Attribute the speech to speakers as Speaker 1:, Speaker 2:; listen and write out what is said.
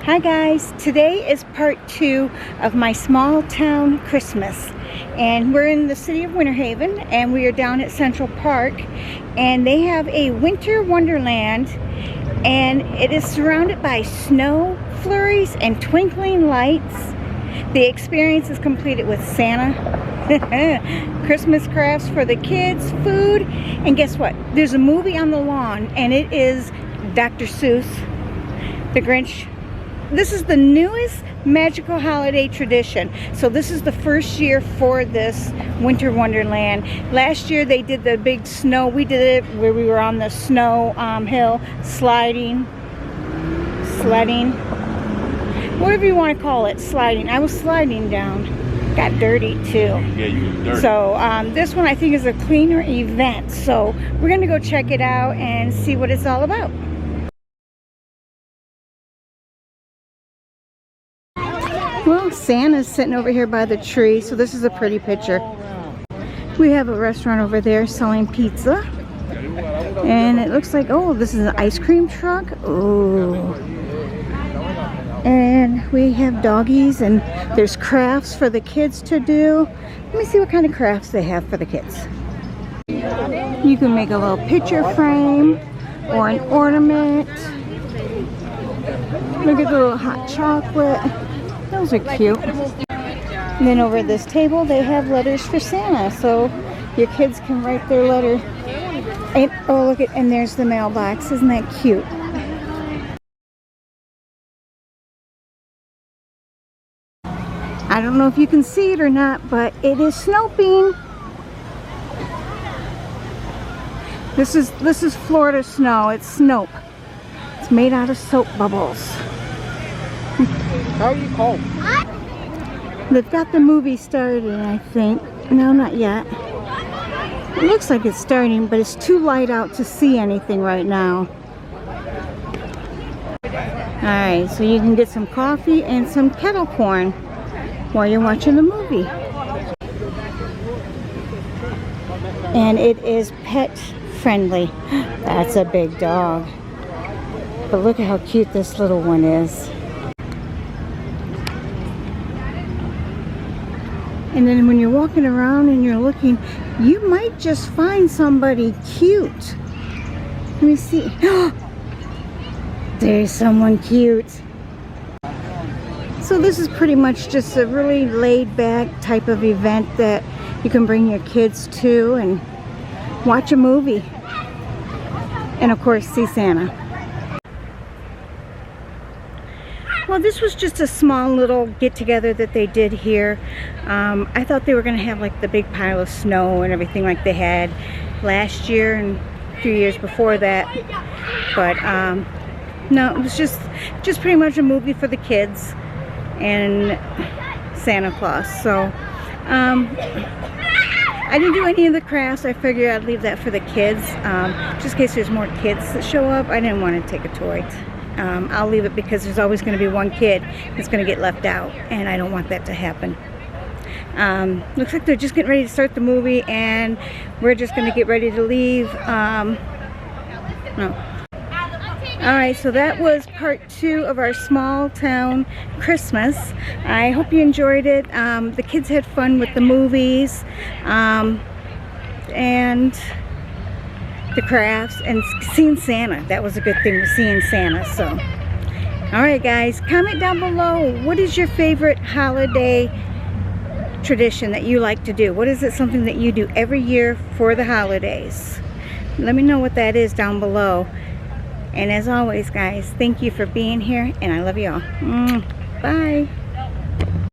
Speaker 1: Hi guys, today is part 2 of my small town Christmas, and we're in the city of Winter Haven and we are down at Central Park, and they have a winter wonderland, and it is surrounded by snow flurries and twinkling lights. The experience is completed with Santa, Christmas crafts for the kids, food, and guess what? There's a movie on the lawn, and it is Dr. Seuss, The Grinch. This is the newest magical holiday tradition. So this is the first year for this winter wonderland. Last year they did the big snow. We did it where we were on the snow hill, sledding, whatever you want to call it, sliding. I was sliding down. Got dirty too.
Speaker 2: Yeah, you were dirty.
Speaker 1: So this one I think is a cleaner event. So we're gonna go check it out and see what it's all about. Well, Santa's sitting over here by the tree, so this is a pretty picture. We have a restaurant over there selling pizza. And it looks like, oh, this is an ice cream truck. Oh. And we have doggies, and there's crafts for the kids to do. Let me see what kind of crafts they have for the kids. You can make a little picture frame or an ornament. Look at the little hot chocolate. Those are cute. And then over at this table they have letters for Santa, so your kids can write their letter. And, oh, look at, and there's the mailbox. Isn't that cute? I don't know if you can see it or not, but it is snowing. This is Florida snow. It's Snope. It's made out of soap bubbles.
Speaker 2: How are you cold?
Speaker 1: They've got the movie started, I think. No, not yet. It looks like it's starting, but it's too light out to see anything right now. Alright, so you can get some coffee and some kettle corn while you're watching the movie. And it is pet friendly. That's a big dog. But look at how cute this little one is. And then when you're walking around and you're looking, you might just find somebody cute. Let me see. There's someone cute. So this is pretty much just a really laid-back type of event that you can bring your kids to and watch a movie. And of course, see Santa. Well, this was just a small little get-together that they did here. I thought they were going to have like the big pile of snow and everything like they had last year and a few years before that. But no, it was just pretty much a movie for the kids and Santa Claus. So I didn't do any of the crafts. I figured I'd leave that for the kids. Just in case there's more kids that show up. I didn't want to take a toy. I'll leave it because there's always going to be one kid that's going to get left out, and I don't want that to happen. Looks like they're just getting ready to start the movie, and we're just going to get ready to leave. No. Alright, so that was part 2 of our small town Christmas. I hope you enjoyed it. The kids had fun with the movies, and the crafts, and seeing Santa. That was a good thing, was seeing Santa. So alright guys, comment down below, what is your favorite holiday tradition that you like to do? What is it, something that you do every year for the holidays? Let me know what that is down below. And as always guys, thank you for being here, and I love you all. Bye.